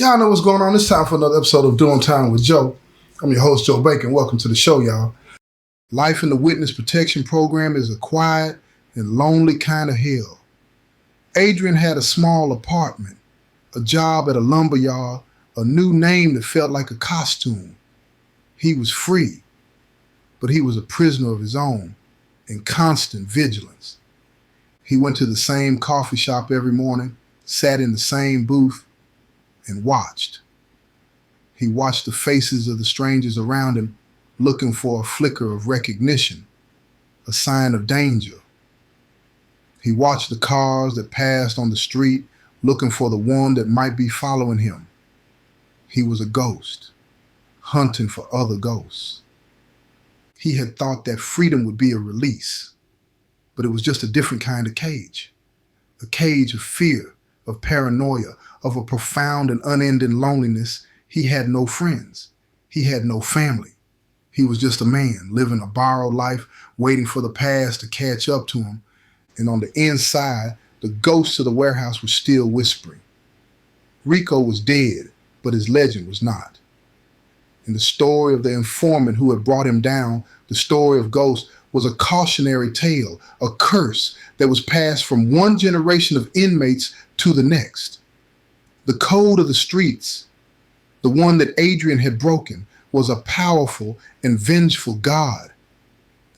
Y'all know what's going on. It's time for another episode of Doing Time with Joe. I'm your host, Joe Bacon. Welcome to the show, y'all. Life in the Witness Protection Program is a quiet and lonely kind of hell. Adrian had a small apartment, a job at a lumber yard, a new name that felt like a costume. He was free, but he was a prisoner of his own in constant vigilance. He went to the same coffee shop every morning, sat in the same booth, and watched. He watched the faces of the strangers around him, looking for a flicker of recognition, a sign of danger. He watched the cars that passed on the street, looking for the one that might be following him. He was a ghost, hunting for other ghosts. He had thought that freedom would be a release, but it was just a different kind of cage. A cage of fear, of paranoia, of a profound and unending loneliness. He had no friends. He had no family. He was just a man living a borrowed life, waiting for the past to catch up to him. And on the inside, the ghosts of the warehouse were still whispering. Rico was dead, but his legend was not. And the story of the informant who had brought him down, the story of ghosts, was a cautionary tale, a curse that was passed from one generation of inmates to the next. The code of the streets, the one that Adrian had broken, was a powerful and vengeful God,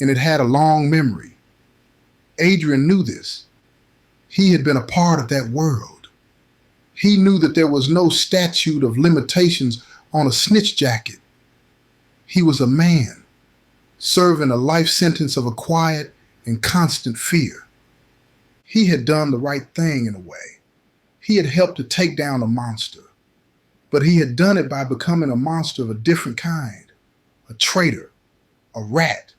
and it had a long memory. Adrian knew this. He had been a part of that world. He knew that there was no statute of limitations on a snitch jacket. He was a man, serving a life sentence of a quiet and constant fear. He had done the right thing in a way. He had helped to take down a monster, but he had done it by becoming a monster of a different kind, a traitor, a rat.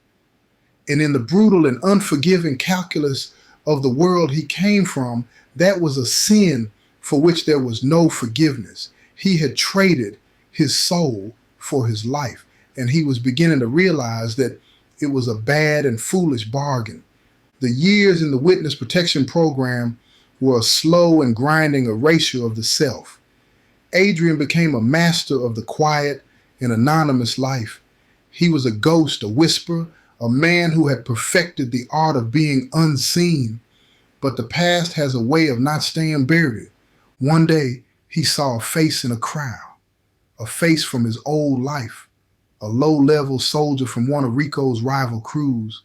And in the brutal and unforgiving calculus of the world he came from, that was a sin for which there was no forgiveness. He had traded his soul for his life, and he was beginning to realize that it was a bad and foolish bargain. The years in the Witness Protection Program were a slow and grinding erasure of the self. Adrian became a master of the quiet and anonymous life. He was a ghost, a whisper, a man who had perfected the art of being unseen. But the past has a way of not staying buried. One day, he saw a face in a crowd, a face from his old life, a low-level soldier from one of Rico's rival crews.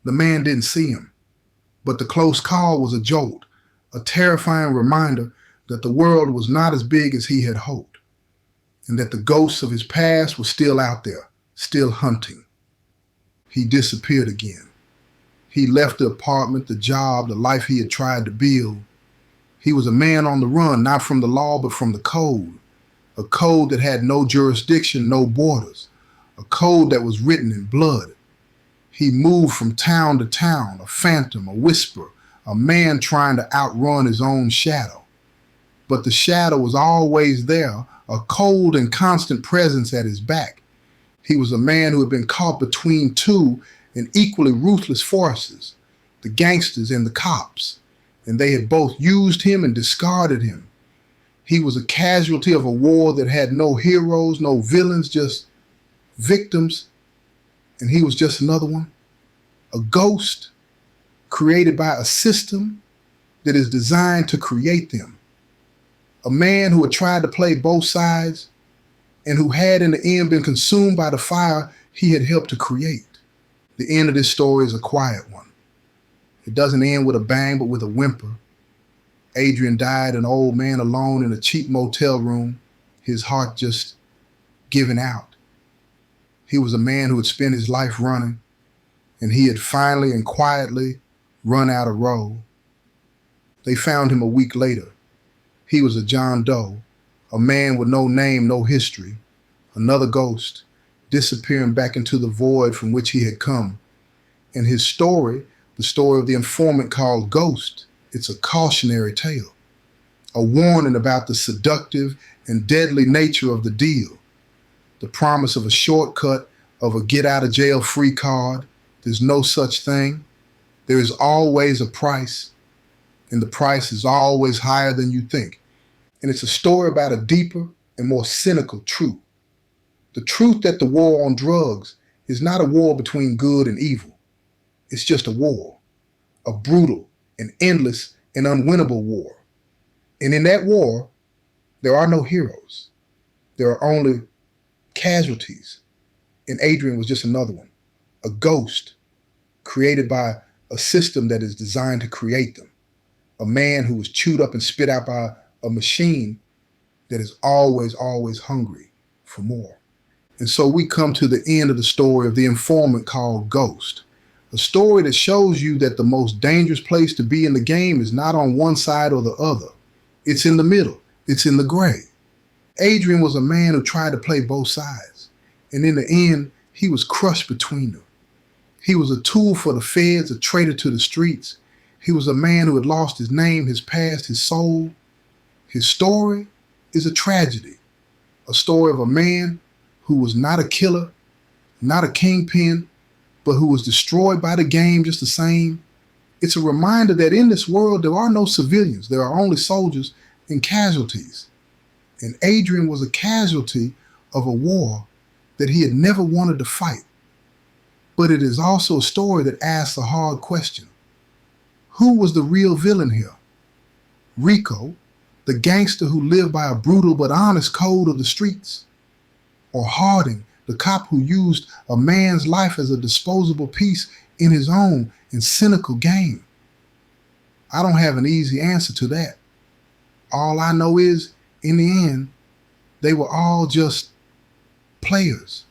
The man didn't see him, but the close call was a jolt, a terrifying reminder that the world was not as big as he had hoped, and that the ghosts of his past were still out there, still hunting. He disappeared again. He left the apartment, the job, the life he had tried to build. He was a man on the run, not from the law, but from the code. A code that had no jurisdiction, no borders. A code that was written in blood. He moved from town to town, a phantom, a whisper, a man trying to outrun his own shadow. But the shadow was always there, a cold and constant presence at his back. He was a man who had been caught between two and equally ruthless forces, the gangsters and the cops, and they had both used him and discarded him. He was a casualty of a war that had no heroes, no villains, just victims, and he was just another one, a ghost created by a system that is designed to create them. A man who had tried to play both sides and who had in the end been consumed by the fire he had helped to create. The end of this story is a quiet one. It doesn't end with a bang, but with a whimper. Adrian died an old man alone in a cheap motel room, his heart just giving out. He was a man who had spent his life running, and he had finally and quietly run out of road. They found him a week later. He was a John Doe, a man with no name, no history, another ghost, disappearing back into the void from which he had come. And his story, the story of the informant called Ghost, it's a cautionary tale, a warning about the seductive and deadly nature of the deal, the promise of a shortcut, of a get-out-of-jail-free card. There's no such thing. There is always a price, and the price is always higher than you think. And it's a story about a deeper and more cynical truth. The truth that the war on drugs is not a war between good and evil. It's just a war, a brutal and endless and unwinnable war. And in that war, there are no heroes. There are only casualties. And Adrian was just another one, a ghost created by a system that is designed to create them, a man who was chewed up and spit out by a machine that is always, always hungry for more. And so we come to the end of the story of the informant called Ghost, a story that shows you that the most dangerous place to be in the game is not on one side or the other. It's in the middle. It's in the gray. Adrian was a man who tried to play both sides. And in the end, he was crushed between them. He was a tool for the feds, a traitor to the streets. He was a man who had lost his name, his past, his soul. His story is a tragedy, a story of a man who was not a killer, not a kingpin, but who was destroyed by the game just the same. It's a reminder that in this world, there are no civilians. There are only soldiers and casualties. And Adrian was a casualty of a war that he had never wanted to fight. But it is also a story that asks a hard question. Who was the real villain here? Rico, the gangster who lived by a brutal but honest code of the streets? Or Harding, the cop who used a man's life as a disposable piece in his own and cynical game? I don't have an easy answer to that. All I know is, in the end, they were all just players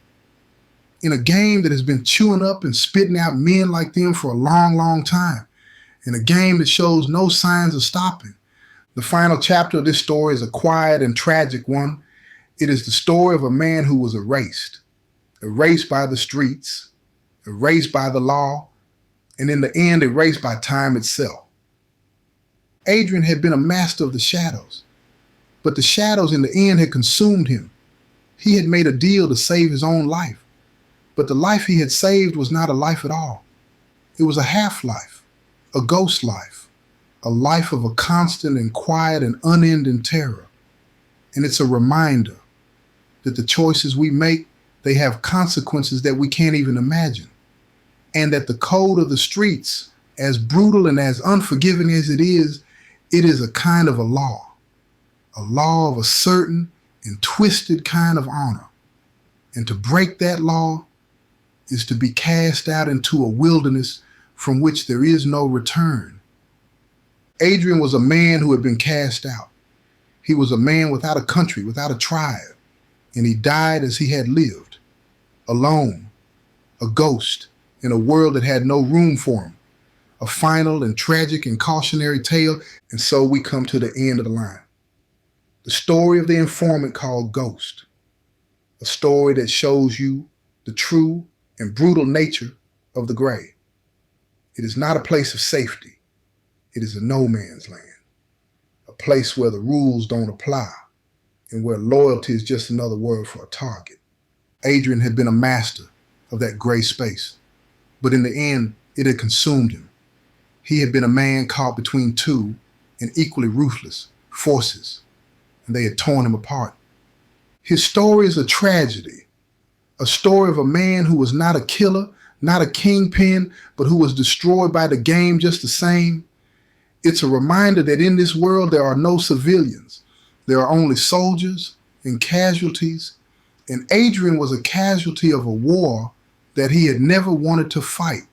in a game that has been chewing up and spitting out men like them for a long, long time, in a game that shows no signs of stopping. The final chapter of this story is a quiet and tragic one. It is the story of a man who was erased by the streets, erased by the law, and in the end, erased by time itself. Adrian had been a master of the shadows, but the shadows in the end had consumed him. He had made a deal to save his own life, but the life he had saved was not a life at all. It was a half-life, a ghost life, a life of a constant and quiet and unending terror. And it's a reminder that the choices we make, they have consequences that we can't even imagine. And that the code of the streets, as brutal and as unforgiving as it is a kind of a law of a certain and twisted kind of honor. And to break that law is to be cast out into a wilderness from which there is no return. Adrian was a man who had been cast out. He was a man without a country, without a tribe, and he died as he had lived, alone, a ghost in a world that had no room for him, a final and tragic and cautionary tale. And so we come to the end of the line. The story of the informant called Ghost, a story that shows you the true and brutal nature of the gray. It is not a place of safety. It is a no man's land, a place where the rules don't apply and where loyalty is just another word for a target. Adrian had been a master of that gray space, but in the end, it had consumed him. He had been a man caught between two and equally ruthless forces, and they had torn him apart. His story is a tragedy, a story of a man who was not a killer, not a kingpin, but who was destroyed by the game just the same. It's a reminder that in this world there are no civilians. There are only soldiers and casualties, and Adrian was a casualty of a war that he had never wanted to fight.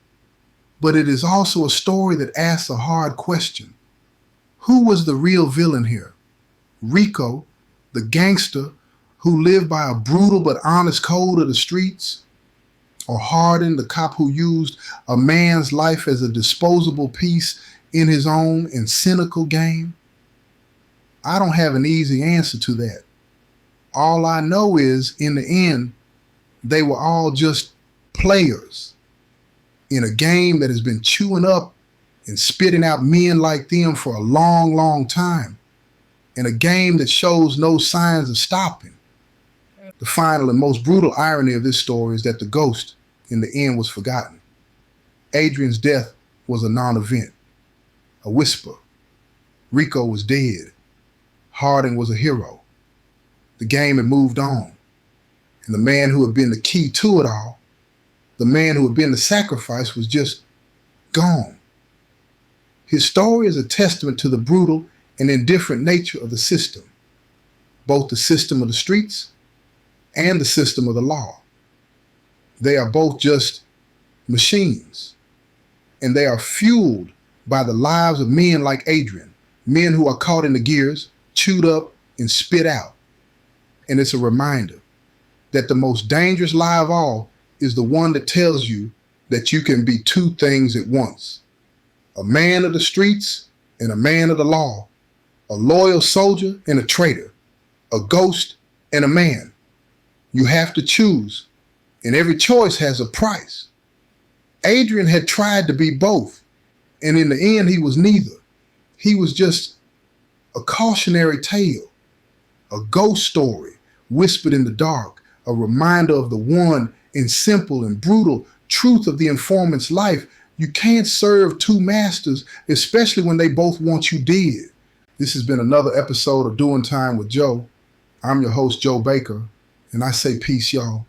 But it is also a story that asks a hard question. Who was the real villain here? Rico, the gangster who lived by a brutal but honest code of the streets? Or Hardin, the cop who used a man's life as a disposable piece in his own and cynical game? I don't have an easy answer to that. All I know is, in the end, they were all just players in a game that has been chewing up and spitting out men like them for a long, long time, in a game that shows no signs of stopping. The final and most brutal irony of this story is that the ghost, in the end, was forgotten. Adrian's death was a non-event, a whisper. Rico was dead. Harding was a hero. The game had moved on. And the man who had been the key to it all, the man who had been the sacrifice, was just gone. His story is a testament to the brutal and indifferent nature of the system, both the system of the streets and the system of the law. They are both just machines, and they are fueled by the lives of men like Adrian, men who are caught in the gears, chewed up, and spit out. And it's a reminder that the most dangerous lie of all is the one that tells you that you can be two things at once: a man of the streets and a man of the law, a loyal soldier and a traitor, a ghost and a man. You have to choose, and every choice has a price. Adrian had tried to be both, and in the end he was neither. He was just a cautionary tale, a ghost story whispered in the dark, a reminder of the one and simple and brutal truth of the informant's life. You can't serve two masters, especially when they both want you dead. This has been another episode of Doing Time with Joe. I'm your host, Joe Baker, and I say peace, y'all.